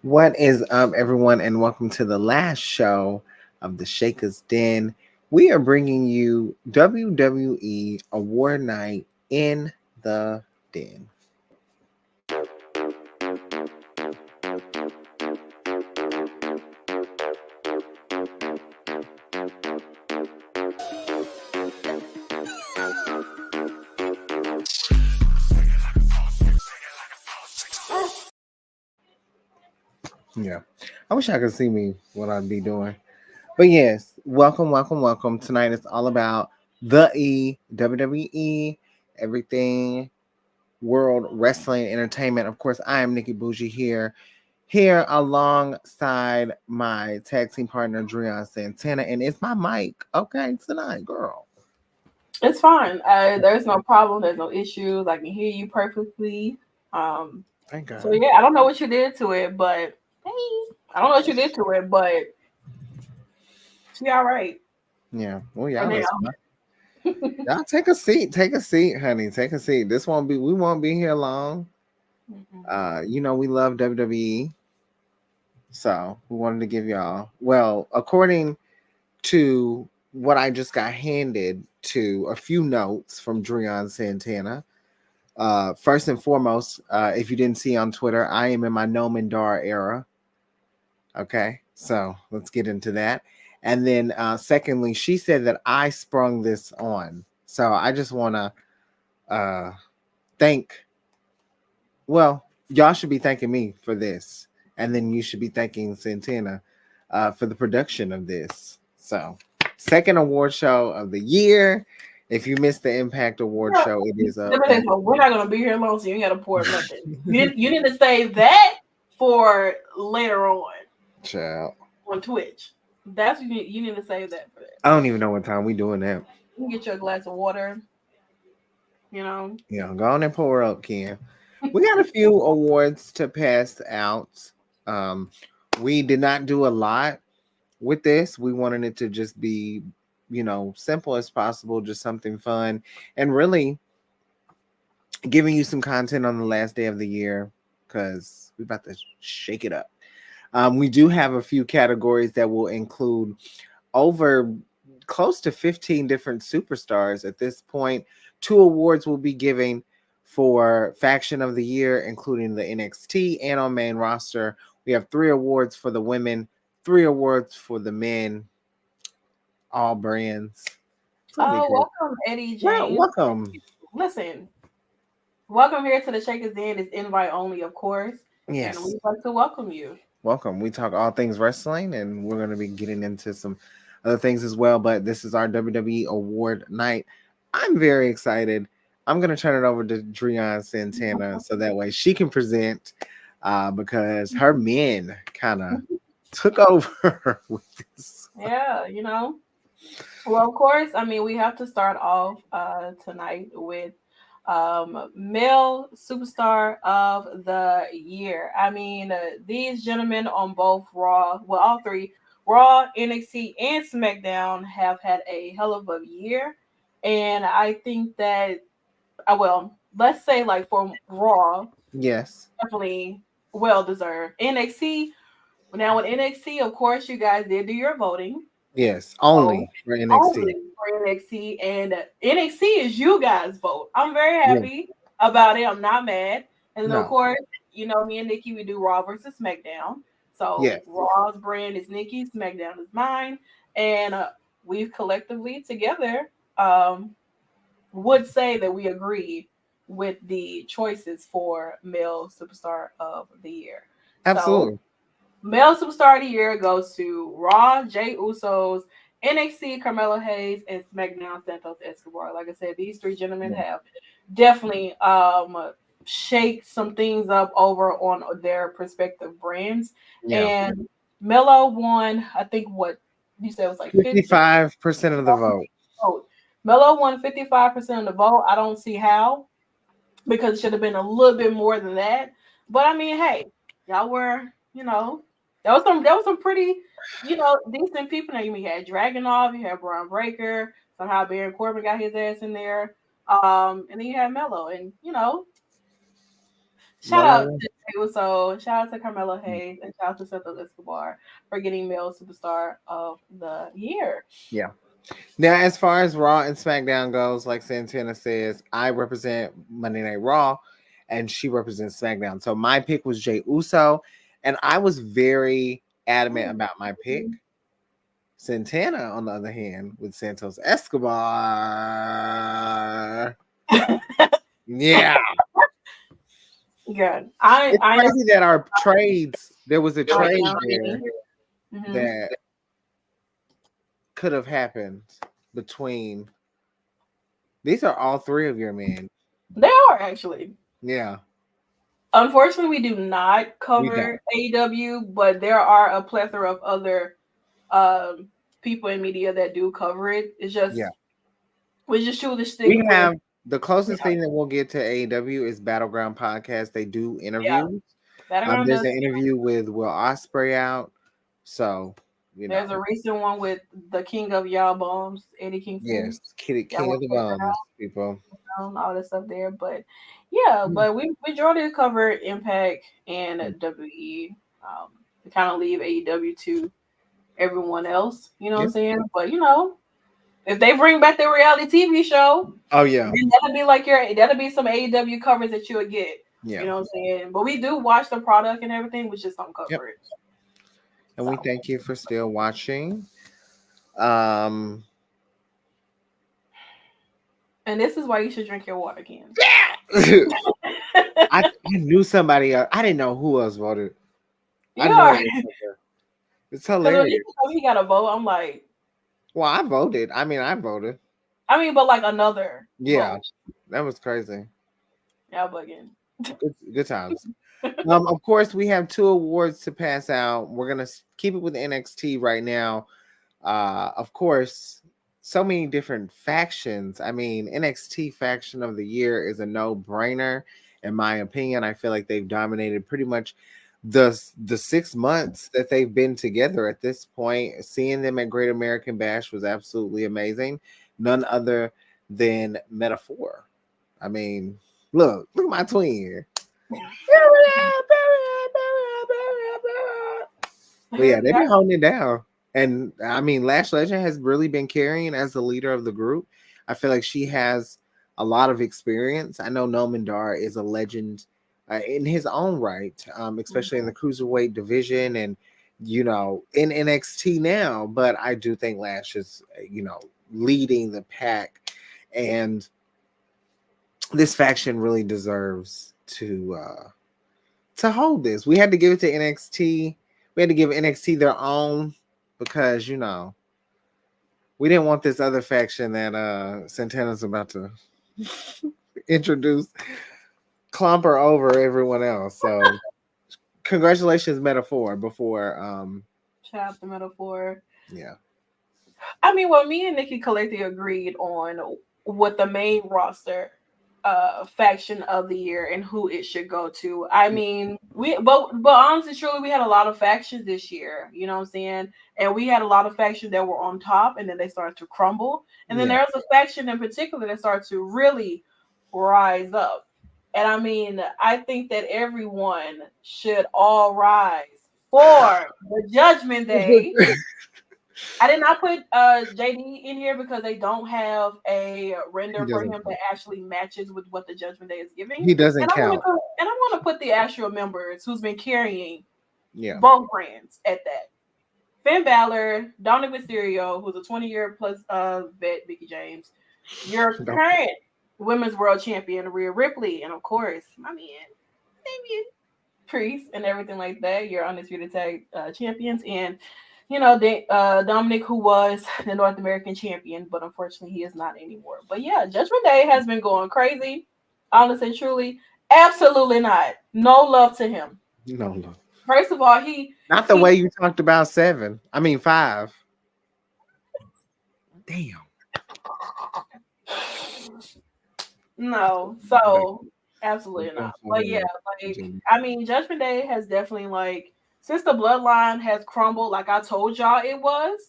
What is up, everyone, and welcome to the last show of the Shakkas Den. We are bringing you WWE Award Night in the Den. Yeah, I wish I could see me what I'd be doing. But yes, welcome. Tonight is all about the WWE, everything World Wrestling Entertainment. Of course, I am Nikki Bougie here alongside my tag team partner, Dreon Santana. And it's my mic, okay, tonight, girl. It's fine. There's no problem. There's no issues. I can hear you perfectly. Um, Thank so God. yeah, I don't know what you did to it, but hey, I don't know what you did to it, but she all right Yeah. Well, for y'all, now. that's fine. Y'all take a seat. Take a seat, honey. Take a seat. We won't be here long. We love WWE. So we wanted to give y'all, well, according to what I just got handed to a few notes from Dreon Santana. First and foremost, if you didn't see on Twitter, I am in my Noam Dar era. Okay, so let's get into that. And then, secondly, she said that I sprung this on. So I just want to thank, well, y'all should be thanking me for this. And then you should be thanking Santana for the production of this. So, second award show of the year. If you missed the Impact Award show, it is up. We're not gonna be here long, so you ain't got to pour nothing. You need to save that for later Child. on Twitch. That's you need to save that for that. I don't even know what time we doing that. You can get you a glass of water. You know. Yeah, go on and pour up, Ken. We got a few awards to pass out. Um, we did not do a lot with this. We wanted it to just be, simple as possible, just something fun, and really giving you some content on the last day of the year because we're about to shake it up. We do have a few categories that will include over close to 15 different superstars at this point. Two awards will be giving for Faction of the Year, including the NXT and on main roster. We have 3 awards for the women, 3 awards for the men, all brands. It's gonna be Oh, good. welcome, Eddie Well, James. welcome. Listen, welcome here to the Shakers Den. It's invite only, of course, and Yes, we'd like to welcome you. welcome. We talk all things wrestling, and we're going to be getting into some other things as well. But this is our WWE Award night. I'm very excited. I'm going to turn it over to Dreon Santana so that way she can present because her men kind of took over with this. Yeah, Well, of course, I mean, we have to start off tonight with male superstar of the year. I mean, these gentlemen on both Raw, well, all three, Raw, NXT, and SmackDown have had a hell of a year. And I think that, let's say like for Raw, Yes. definitely well deserved. NXT, now with NXT, of course, you guys did do your voting. Yes. So Only for NXT. only for NXT, and NXT is you guys' vote. I'm very Yeah. happy about it. I'm not mad. And then of No. course, me and Nikki, we do Raw versus SmackDown. So Yes. Raw's brand is Nikki, SmackDown is mine, and we've collectively together would say that we agree with the choices for male superstar of the year. So Absolutely. male superstar of the year goes to Raw, Jay Usos, NXT, Carmelo Hayes, and SmackDown, Santos Escobar. Like I said, these three gentlemen Yeah. have definitely shake some things up over on their respective brands. Yeah. And Melo won, I think what you said was like 50 55% of the vote. vote. Melo won 55% of the vote. I don't see how because it should have been a little bit more than that. But I mean, hey, y'all were, there was some pretty, decent people. Now you had Dragunov, you had Braun Breaker, somehow Baron Corbin got his ass in there. And then you had Mello. And Shout No, no, out no. to Jey Uso, shout out to Carmelo Hayes, and shout out to Santos Escobar for getting male superstar of the year. Yeah. Now, as far as Raw and SmackDown goes, like Santana says, I represent Monday Night Raw, and she represents SmackDown. So my pick was Jey Uso, and I was very adamant about my pick. Santana, on the other hand, with Santos Escobar. Yeah. Good. It's I am crazy that our trades, there was a right trade now. there Mm-hmm. that could have happened between, these are all three of your men. They are actually. Yeah. Unfortunately, we do not We don't. cover AEW, but there are a plethora of other um, people in media that do cover it. It's just Yeah. we just choose to stick We with have the closest yeah, thing that we'll get to AEW is Battleground Podcast. They do yeah. interviews. Battleground There's does. an interview with Will Ospreay out. So, you There's know, a recent one with the King of Y'all Bombs, Eddie Kingston. yes, King, Y'all King want of the to check that Bombs, people. out, all that stuff there. But yeah, Hmm. but we majority cover Impact and WWE. We kind of leave AEW to everyone else. You know what I'm Yeah. saying? But if they bring back the reality TV show, Oh yeah. then that'll be some AEW coverage that you'll get. Yeah. You know what I'm saying? But we do watch the product and everything, we just don't Yep. cover it. And we So thank you for still watching. Um and this is why you should drink your water can. I knew somebody else. I didn't know who else voted. I You know are it was her. It's because when you hilarious. told me he got a vote, I'm like, Well, I voted. I mean, I voted. but like another Yeah, vote. that was crazy. Yeah, bugging. Good times. Of course, we have two awards to pass out. We're gonna keep it with NXT right now. Of course, so many different factions. I mean, NXT faction of the year is a no-brainer, in my opinion. I feel like they've dominated pretty much the 6 months that they've been together at this point. Seeing them at Great American Bash was absolutely amazing. None other than Metaphor. I mean, look at my twin. But yeah, they've Yeah. been holding it down. And I mean, Lash Legend has really been carrying as the leader of the group. I feel like she has a lot of experience. I know Noam Dar is a legend in his own right, especially in the cruiserweight division and, in NXT now. But I do think Lash is, leading the pack. And this faction really deserves to hold this. We had to give it to NXT. We had to give NXT their own because we didn't want this other faction that Santana's about to introduce clomper over everyone else. So congratulations, Metaphor. Before Shout out to Metaphor. yeah. I mean, well, me and Nikki collectively agreed on what the main roster faction of the year and who it should go to. I mean, but honestly, truly, we had a lot of factions this year. You know what I'm saying? And we had a lot of factions that were on top, and then they started to crumble. And then Yeah. there's a faction in particular that started to really rise up. And I mean, I think that everyone should all rise for the Judgment Day. I did not put JD in here because they don't have a He render for doesn't him that actually matches with what the Judgment Day is giving. he doesn't count. I want to put the actual members who's been carrying Yeah. both brands at that. Finn Balor, Dominic Mysterio, who's a 20-year plus vet, Mickey James, your current women's world champion, Rhea Ripley, and of course, my man, Damian Priest, and everything like that. Your undisputed tag champions, and Dominic, who was the North American champion, but unfortunately he is not anymore. But yeah, Judgment Day has been going crazy. Honestly, truly, absolutely not. No love to him. No. First of all, Not the way you talked about 7. I mean 5. Damn. no. So absolutely not. But yeah, I mean, Judgment Day has definitely since the bloodline has crumbled, like I told y'all it was.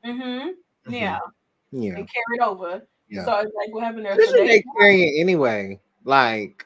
Yeah. Yeah. And carried over. Yeah. So it's like what happened there. This So is they carrying anyway. Like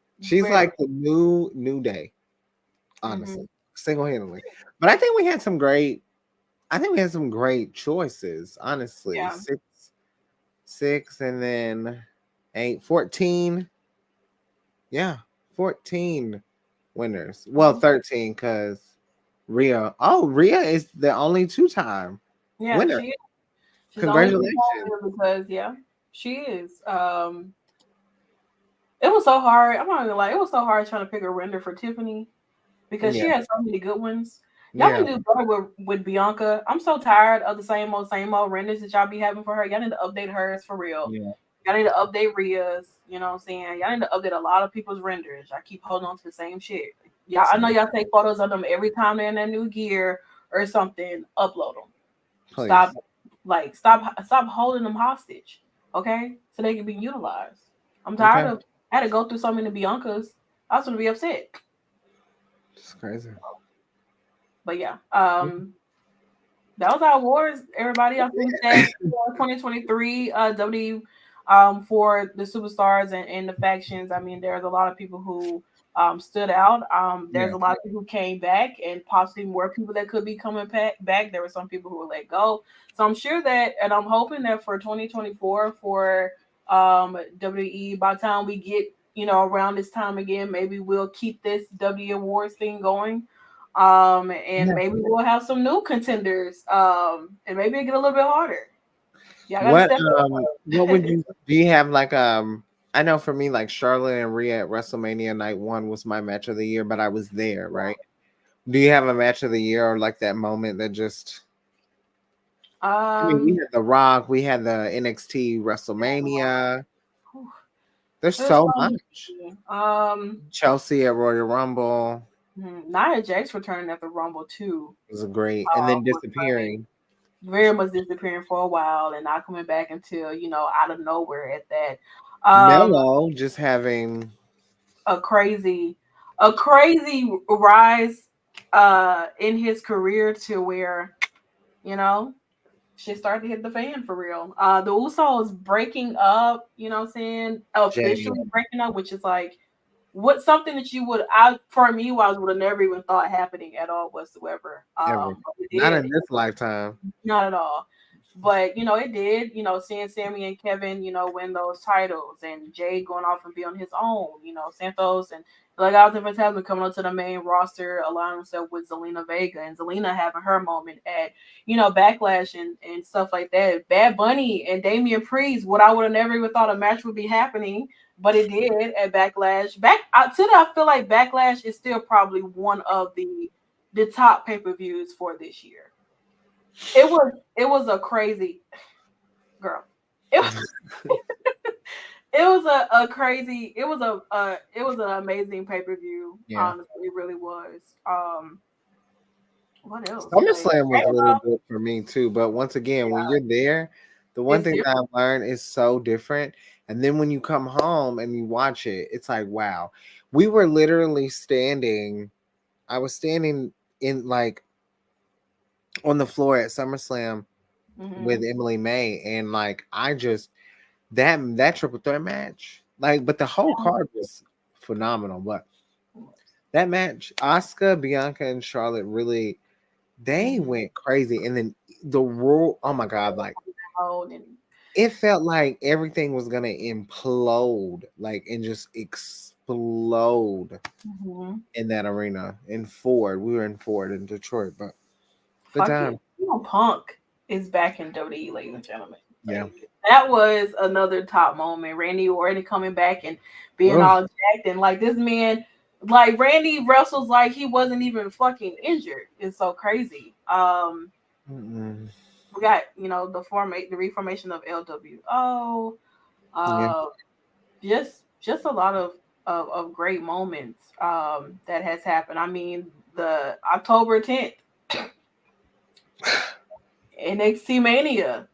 She's Very. like the new day, Hmm. honestly, single handedly. But I think we had some great. I think we had some great choices, honestly. Yeah. Six, and then 8, 14. Yeah, 14 winners. Well, Mhm. 13 because Rhea. Oh, Rhea is the only two-time Yeah, winner. she's only Congratulations. because yeah, she is. It was so hard. I'm not gonna lie, it was so hard trying to pick a render for Tiffany because she Yeah, has so many good ones. Y'all yeah, need to do better with Bianca. I'm so tired of the same old renders that y'all be having for her. Y'all need to update hers for real. yeah. Y'all need to update Rhea's. You know what I'm saying? Y'all need to update a lot of people's renders. I keep holding on to the same shit. Y'all, I know Same. y'all take photos of them every time they're in their new gear or something. Upload them. Stop, Please. stop holding them hostage. Okay, so they can be utilized. I'm tired Okay. of. I had to go through so many Biancas. I was gonna be upset. It's crazy. But yeah, that was our awards, everybody. I think that for 2023 WWE for the superstars and the factions, I mean, there's a lot of people who stood out. There's Yeah. a lot of people who came back, and possibly more people that could be coming back. There were some people who were let go. So I'm sure that, and I'm hoping that for 2024 for WWE, by the time we get around this time again, maybe we'll keep this W Awards thing going, and Yeah. maybe we'll have some new contenders, and maybe it get a little bit harder. Y'all got to What step what up. would you do you have like I know for me like Charlotte and Rhea at WrestleMania night 1 was my match of the year, but I was there, right? Do you have a match of the year or like that moment that just I mean, we um, had The Rock, we had the NXT WrestleMania. whew, There's there's so so much. many. Chelsea at Royal Rumble Nia Jax returning at the Rumble too was a great, and then was like disappearing. very much disappearing for a while and not coming back until out of nowhere at that. Um, Mello just having a crazy, a crazy rise in his career to where you know shit started to hit the fan for real. The Usos breaking up, you know what I'm saying? Jay. Officially breaking up, which is like what something that you would I for me was would have never even thought happening at all whatsoever. Ever. But it Not did. in this lifetime. Not at all. But it did. Seeing Sammy and Kevin, win those titles, and Jay going off and be on his own. Santos and like I was in Fantasma coming onto the main roster, aligning himself with Zelina Vega, and Zelina having her moment at Backlash and stuff like that. Bad Bunny and Damian Priest, what I would have never even thought a match would be happening, but it did at Backlash. I feel like Backlash is still probably one of the top pay-per-views for this year. It was a crazy girl. It, it was a crazy. It was an amazing pay per view. Yeah. Honestly, it really was. What else? Like SummerSlam was really good for me too. But once again, when yeah, you're there, the one it's thing that different. I've learned is so different. And then when you come home and you watch it, it's like, wow. We were literally standing, I was standing in like on the floor at SummerSlam with Hmm. Emily May, and like I just that triple threat match, like, but the whole card was phenomenal. But that match, Asuka, Bianca, and Charlotte really they Hmm. went crazy, and then the rule. Oh my god! Like And it felt like everything was gonna implode, like and just explode hmm in that arena in Ford. We were in Ford in Detroit, but good time. fucking Punk is back in WWE, ladies and gentlemen. Yeah. Like that was another top moment. Randy Orton coming back and being Ugh. all jacked and like this man, like Randy wrestles like he wasn't even fucking injured. It's so crazy. Mm-mm. We got the reformation of LWO. Yeah. Uh, just a lot of great moments that has happened. I mean, the October 10th NXT Mania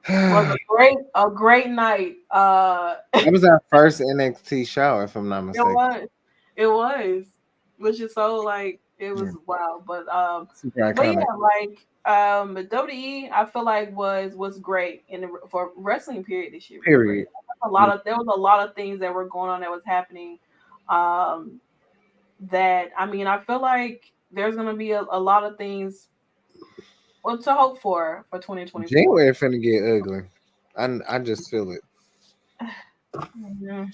was That a great night. was our first NXT show, if I'm not It mistaken. was, it was, which is so like it Yeah. was wild. Super But iconic. yeah, like WWE, I feel like was great for wrestling period this year was great. Period. A lot of there was a lot of things that were going on that was happening. Um, that I mean, I feel like there's gonna be a lot of things well to hope for 2024. January finna get ugly. I just feel it. Mhm.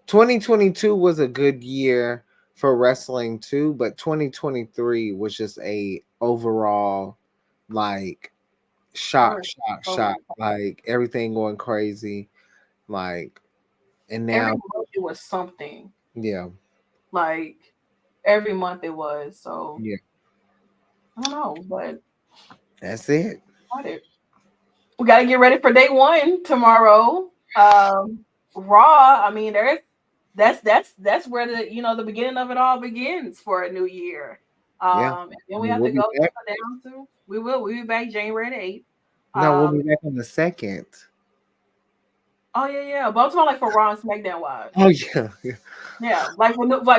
2022 was a good year for wrestling too, but 2023 was just a overall like shock, Roller shock, coaster. shock. Like everything going crazy. Like and Every now, month it was something. yeah, Like every month it was. So yeah, I don't know, but that's it. got it. We gotta get ready for day one tomorrow. Raw. I mean, that's where the beginning of it all begins for a new year. Yeah, And then we have we'll to be go back. down to we'll be back January the 8th. No, we'll Um, be back on the second. oh yeah. But I'm talking like for Raw and SmackDown wise. Oh yeah, yeah, Yeah, like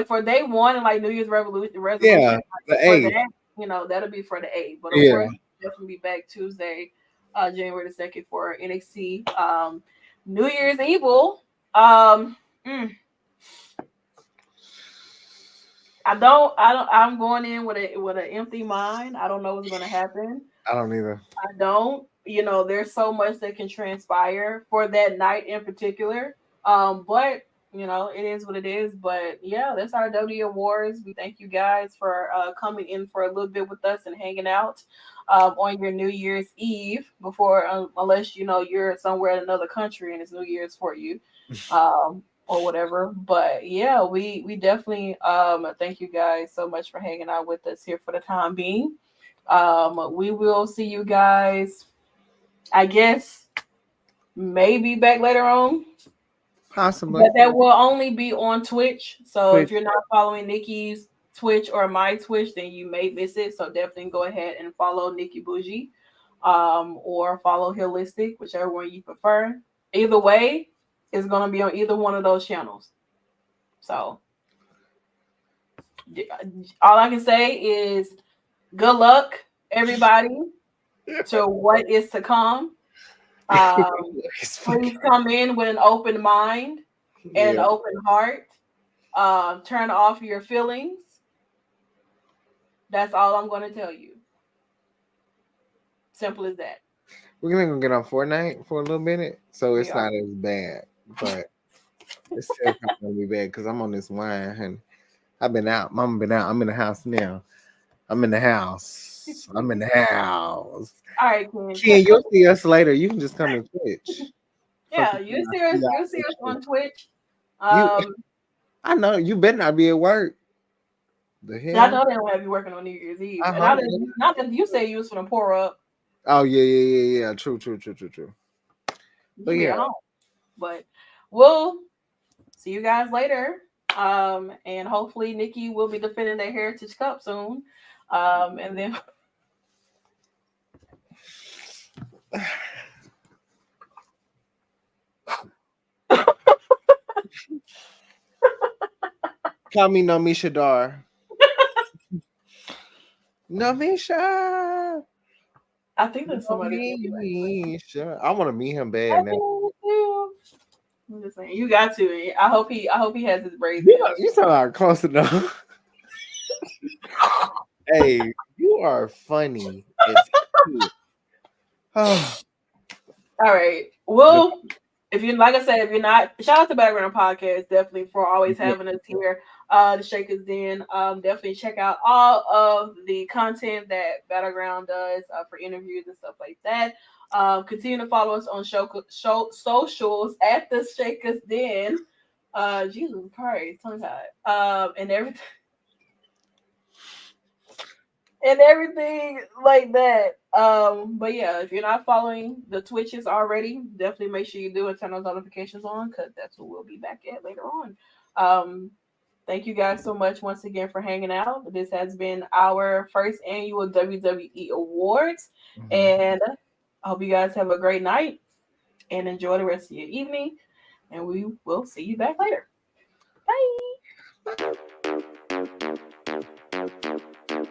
for day one and like New Year's resolution yeah. like, The for eighth. that, that'll be for the 8th. But of Yeah, course, definitely be back Tuesday, January the 2nd for NXT. New Year's Evil. Mm, I'm going in with an empty mind. I don't know what's gonna happen. I don't either. I don't. There's so much that can transpire for that night in particular. But it is what it is. But yeah, that's our W Awards. We thank you guys for coming in for a little bit with us and hanging out on your New Year's Eve before, unless you're somewhere in another country and it's New Year's for you. Or whatever. But yeah, we definitely thank you guys so much for hanging out with us here for the time being. We will see you guys, I guess, maybe back later on, Possibly. but that will only be on Twitch. So if Twitch. you're not following Nikki's Twitch or my Twitch, then you may miss it. So definitely go ahead and follow Nikki Bougie, or follow Holistic, whichever one you prefer. Either way, it's gonna be on either one of those channels. So all I can say is good luck, everybody, to what is to come. Um, It's Please fucking- come in with an open mind and an yeah. open heart. Turn off your feelings. That's all I'm going to tell you. Simple as that. We're gonna go get on Fortnite for a little minute, so We it's are. not as bad, but it's still kind of gonna be bad because I'm on this wine, honey. I've been out. Mama been out. I'm in the house now. I'm in the house. I'm in the house. All right, Ken. Ken, you'll see us later. You can just come to Twitch. Yeah, Fucking you see us. You see us on Twitch. You, Um, I know you better not be at work. The I hell? know they don't have you working on New Year's Eve, I and hope not. not that you say you was gonna pour up. Oh yeah. True. You But should be yeah, at home. But we'll see you guys later. And hopefully Nikki will be defending their Heritage Cup soon. And then call me Nomisha Dar. Nomisha. I think there's somebody. Nomisha. I want to meet him I bad now. am just saying, you got to. I hope he has his braids You in. know, you sound close enough. Hey, you are funny. It's cute. Oh, All right. the, Well, if you like I said, if you're not, shout out to Battleground Podcast definitely for always having us here. The Shakers Den. Definitely check out all of the content that Battleground does for interviews and stuff like that. Continue to follow us on socials at the Shakers Den. Jesus Christ, tongue tied. And everything like that. But yeah, if you're not following the Twitches already, definitely make sure you do and turn those notifications on because that's what we'll be back at later on. Thank you guys so much once again for hanging out. This has been our first annual WWE Awards, and I hope you guys have a great night and enjoy the rest of your evening. And we will see you back later. Bye.